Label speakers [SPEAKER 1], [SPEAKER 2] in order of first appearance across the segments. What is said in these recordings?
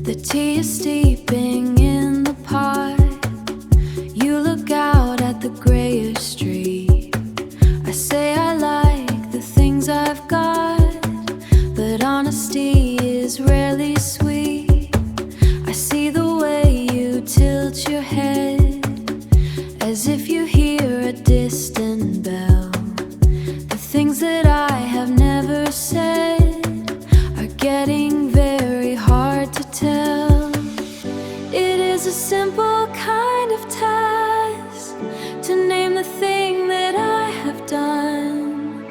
[SPEAKER 1] The tea is steeping in the pot. You look out at the grayish street. I say I like the things I've got, but honesty is rarely sweet. I see the way you tilt your head, as if you hear a distant bell. The things that I have never said are getting very hard to tell. It is a simple kind of task to name the thing that I have done,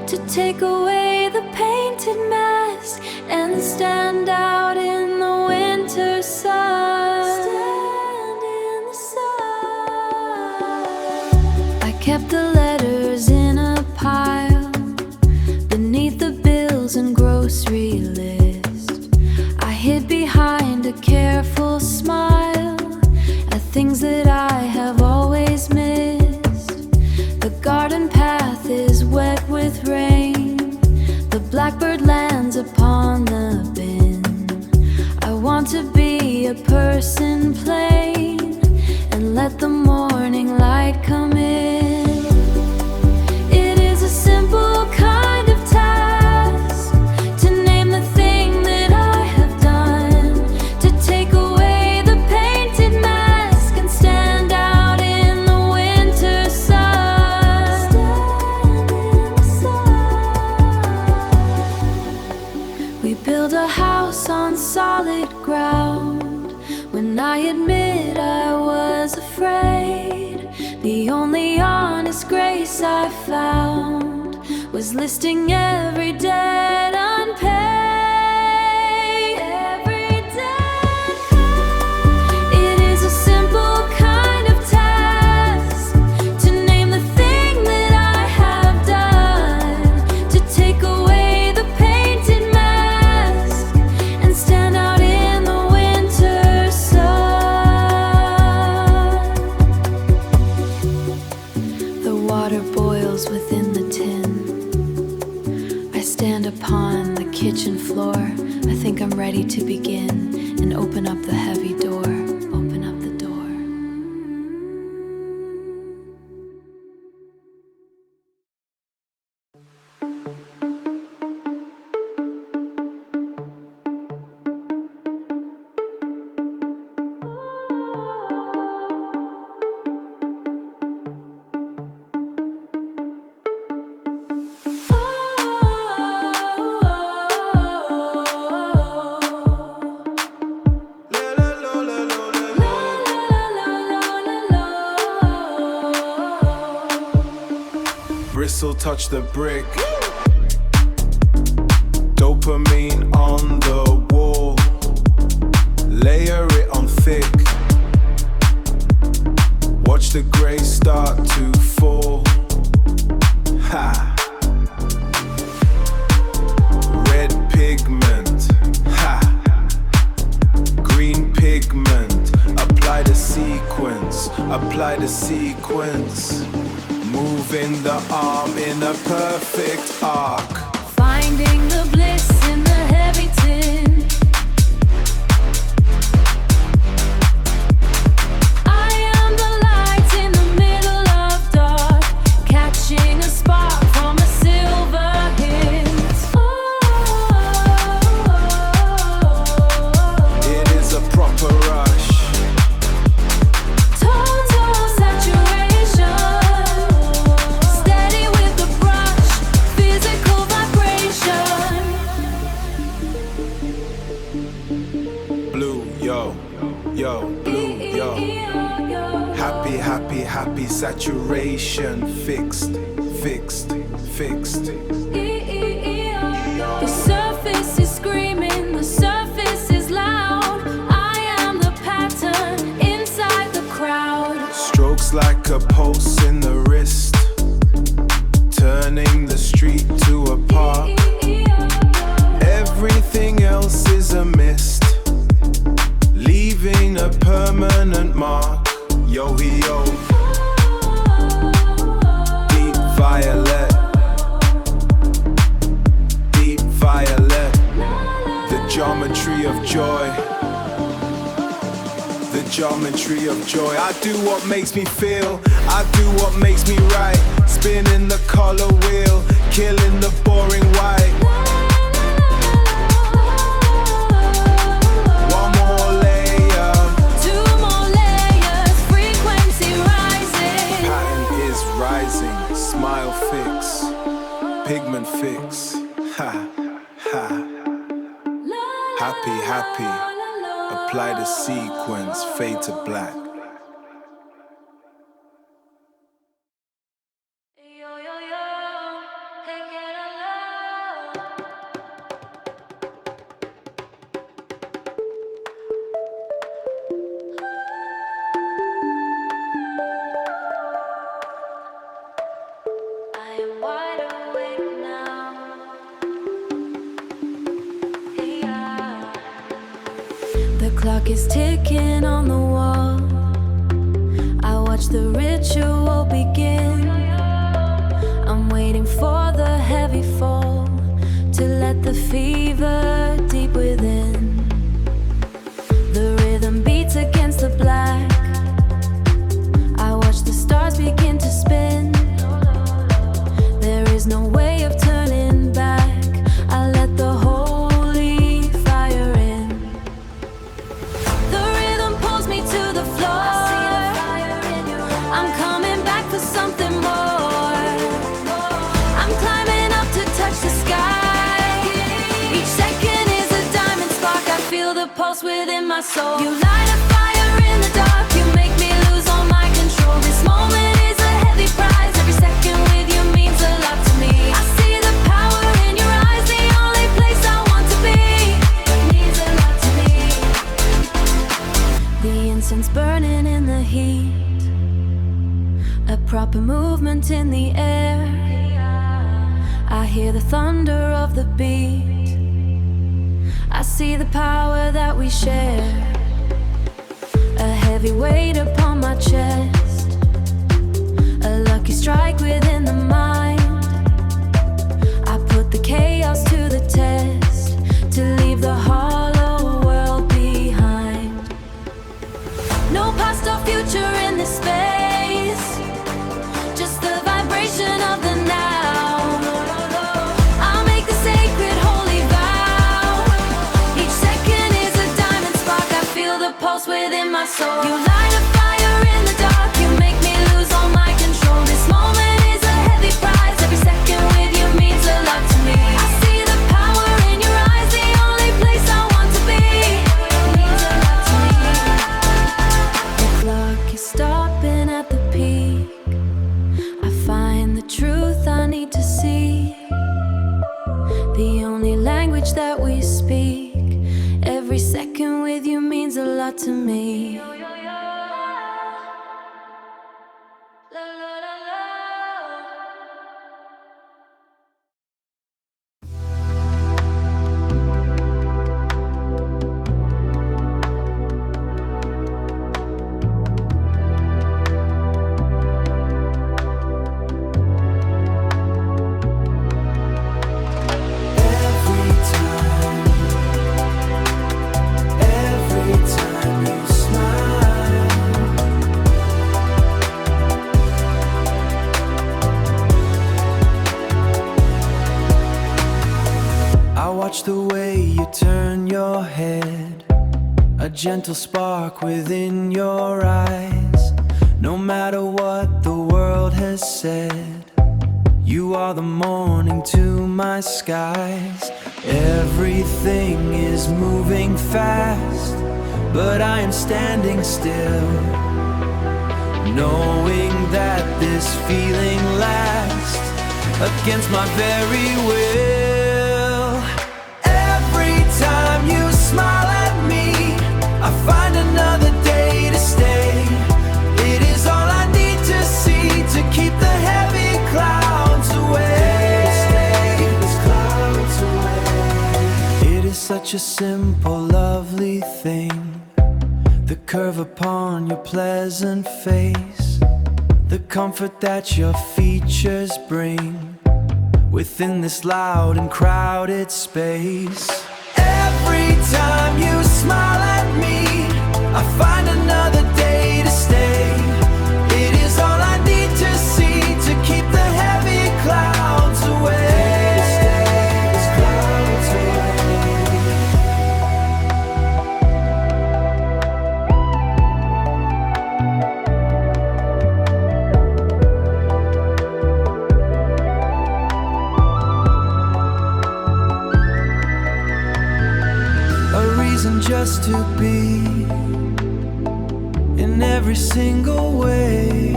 [SPEAKER 1] to take away the painted mask and stand out in the winter sun. Stand in the sun. I kept the letters in a pile beneath the bills and grocery list. I hid behind a careful smile at things that I have always missed. The garden path is wet with rain. The blackbird lands upon the bin. I want to be a person plain and let the morning light come in. It is a simple kind of task to name the thing that I have done, to take away the painted mask and stand out in the winter sun. Stand in the sun. We build a house on solid ground. When I admit I was afraid, the only honest grace I found was listing every debt unpaid. Every debt paid. It is a simple kind of task to name the thing that I have done, to take away the painted mask and stand out in the winter sun. The water boils within the tin. I stand upon the kitchen floor. I think I'm ready to begin and open up the heavy door. Open up the door.
[SPEAKER 2] Bristle touch the brick. Dopamine on the wall. Layer it on thick. Watch the grey start to fall. Ha! Red pigment. Ha! Green pigment. Apply the sequence. Apply the sequence. Moving the arm in a perfect arc.
[SPEAKER 1] Finding the bliss in the heavy tin. I am the light in the middle of dark, catching a spark from a silver hint.
[SPEAKER 2] It is a proper rush.
[SPEAKER 1] Tones of saturation, steady with the brush, physical vibration.
[SPEAKER 2] Blue, yo, yo, blue, yo. Happy, happy, happy saturation. Fixed, fixed, fixed.
[SPEAKER 1] The surface is screaming, the surface is loud. I am the pattern inside the crowd.
[SPEAKER 2] Strokes like a pulse in the wrist, turning the street to a park. Everything else is a mist. permanent mark. Yo, yo. Deep violet. Deep violet. The geometry of joy. The geometry of joy. I do what makes me feel. I do what makes me right. Spinning the color wheel. Killing the boring white. One more layer.
[SPEAKER 1] Two more layers. Frequency rising.
[SPEAKER 2] Pattern is rising. Smile fix. Pigment fix. Ha, ha. Happy, happy. Apply the sequence, fade to black.
[SPEAKER 1] Clock is ticking on the wall. I watch the ritual begin. I'm waiting for the heavy fall to let the fever deep within. The rhythm beats against the black. I watch the stars begin to spin. There is no way of turning back. I let the holy fire in. The rhythm pulls me to the floor. I'm coming back for something more. I'm climbing up to touch the sky. Each second is a diamond spark. I feel the pulse within my soul. You light a fire in the dark. You make me lose all my control. This moment is a heavy prize. Every second with you means a lot to me. I see the power in your eyes. The only place I want to be. It means a lot to me. The incense burning in the heat. A proper movement in the air. I hear the thunder of the beat. I see the power that we share. A heavy weight upon my chest. A lucky strike within the mind. I put the chaos to the test. To leave the hollow world behind. No past or future in this space. Just the vibration of the now. I'll make the sacred holy vow. Each second is a diamond spark. I feel the pulse within my soul. You light a fire in the dark. You make me lose all my control. This moment is a heavy prize. Every second with you means a lot to me. I see the power in your eyes. The only place I want to be. It means a lot to me. The clock is stopping at the peak. I find the truth I need to see. The only language that we speak. Every second with you means a lot to me.
[SPEAKER 2] Every time you smile, I watch the way you turn your head. A gentle spark within your eyes. No matter what the world has said, you are the morning to my skies. Everything is moving fast, but I am standing still, knowing that this feeling lasts against my very will. Every time you smile at me, I find another day to stay. It is all I need to see to keep the heavy clouds away. It is such a simple, lovely thing. the curve upon your pleasant face, the comfort that your features bring within this loud and crowded space. Every time you smile at me, I find another day to stay. It is all I need to see to keep the heavy clouds away. Just to be in every single way.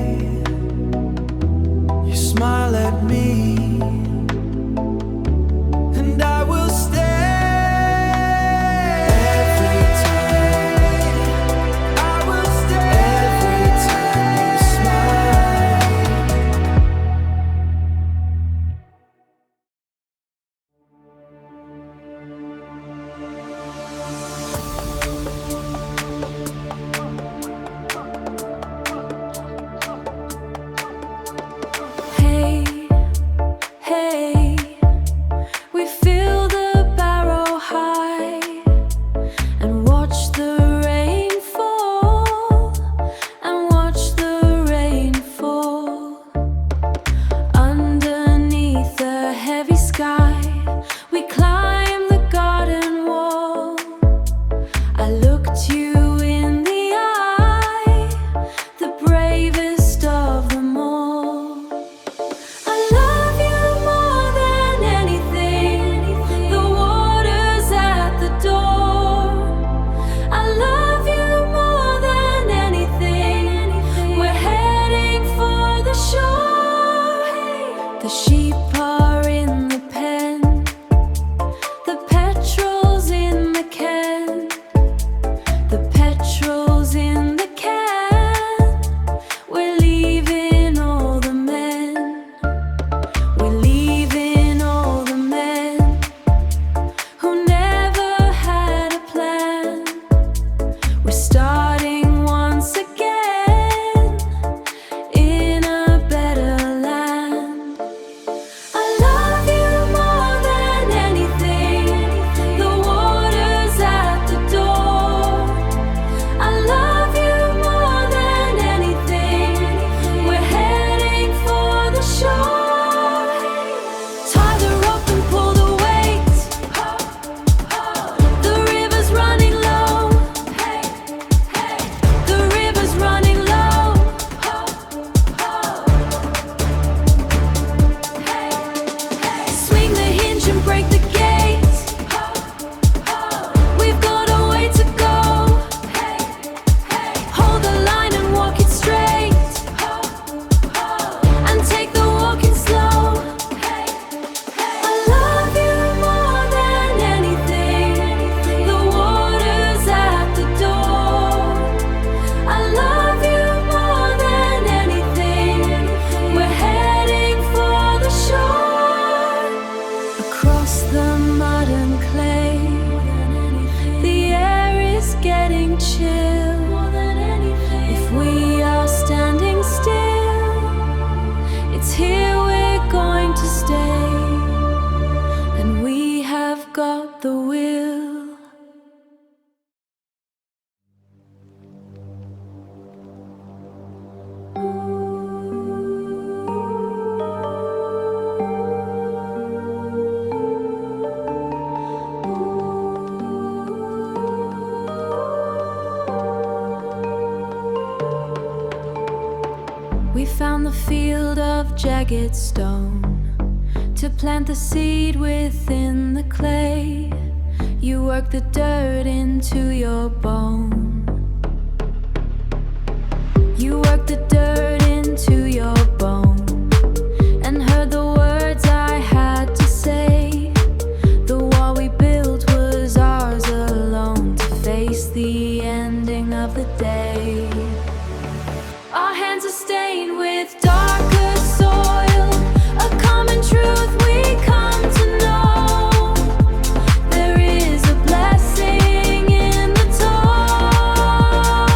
[SPEAKER 2] You smile at me, and I will stay. Every time I will stay. Every time you smile.
[SPEAKER 1] We found the field of jagged stone to plant the seed within the clay. You work the dirt into your bone. You work the dirt into your bone and heard the words I had to say. The wall we built was ours alone to face the ending of the day. Our hands are stained with darker soil, a common truth we come to know. There is a blessing in the toil.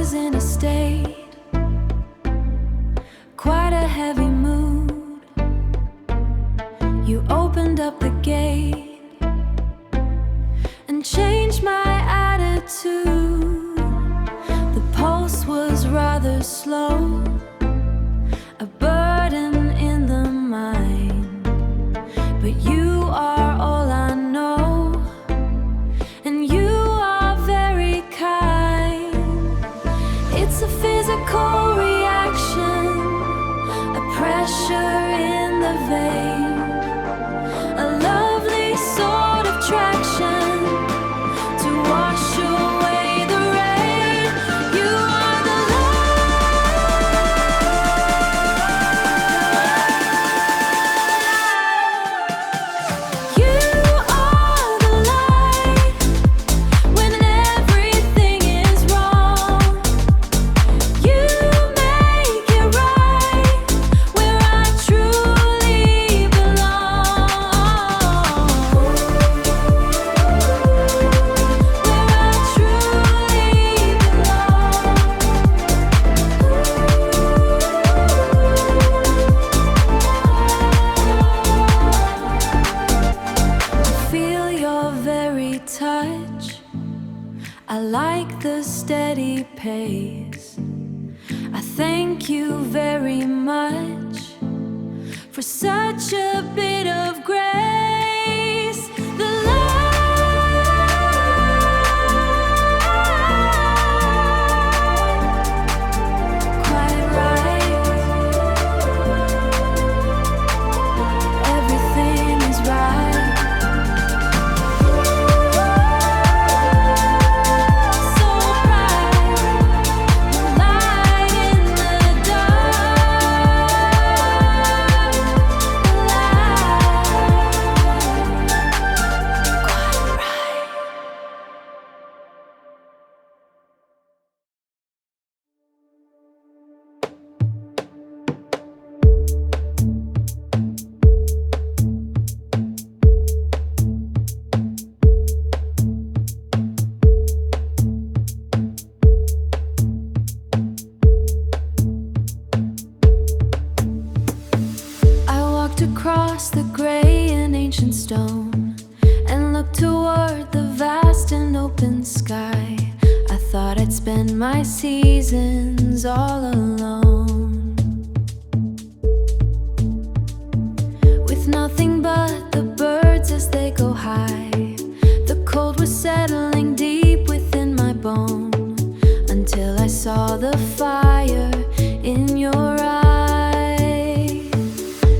[SPEAKER 1] was in a state, quite a heavy mood. You opened up the gate and changed my attitude. The pulse was rather slow, a burden in the mind, but you are all I know, and you are very kind. It's a physical reaction, a pressure in the vein, a lovely sort of traction to wash away the rain. You are the light. You are the light when everything is wrong. You make it right where I truly belong. Where I truly belong. I feel your very touch. I like the steady pace. I thank you very much for such a bit of grace. The light, quite right. Everything is right. So bright, light in the dark. Quite right. I walked across the gray and ancient stone and looked toward the vast and open sky. I thought I'd spend my seasons all alone, with nothing but the birds as they go high. The cold was settling deep within my bone until I saw the fire in your eye.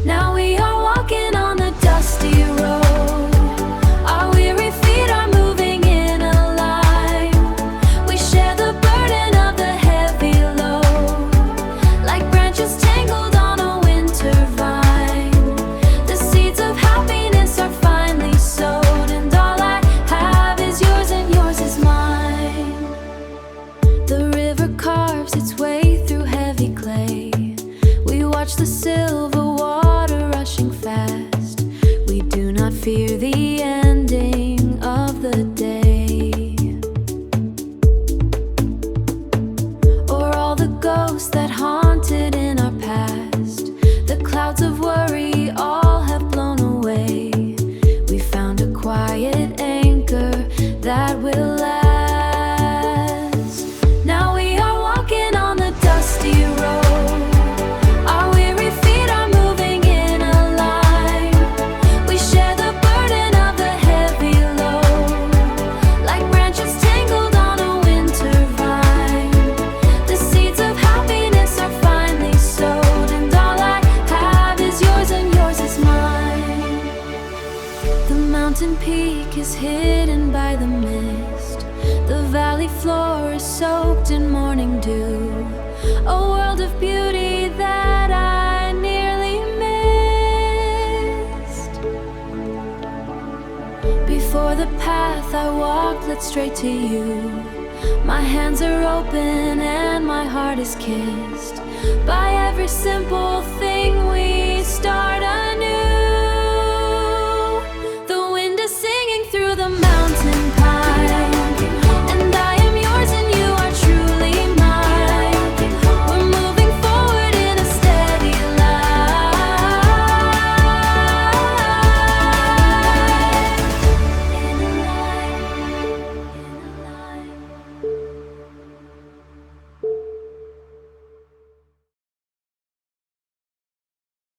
[SPEAKER 1] Now we are walking on the dusty road. Our weary feet are moving in a line. We share the burden of the heavy load, like branches tangled on a winter vine. The seeds of happiness are finally sowed, and all I have is yours and yours is mine. The river carves its way through heavy clay. We watch the silver water rushing fast. We do not fear the ending of the day, or all the ghosts that haunted in our past. The clouds of worry all have blown away. We found a quiet anchor that will last. Now we are walking on the dusty road. Our weary feet are moving in a line. We share the burden of the heavy load, like branches tangled on a winter vine. The seeds of happiness are finally sowed, and all I have is yours and yours is mine. The mountain peak is hidden by the mist. The valley floor is soaked in morning dew. A world of beauty that I nearly missed. Before the path I walked led straight to you. My hands are open and my heart is kissed by every simple thing we started.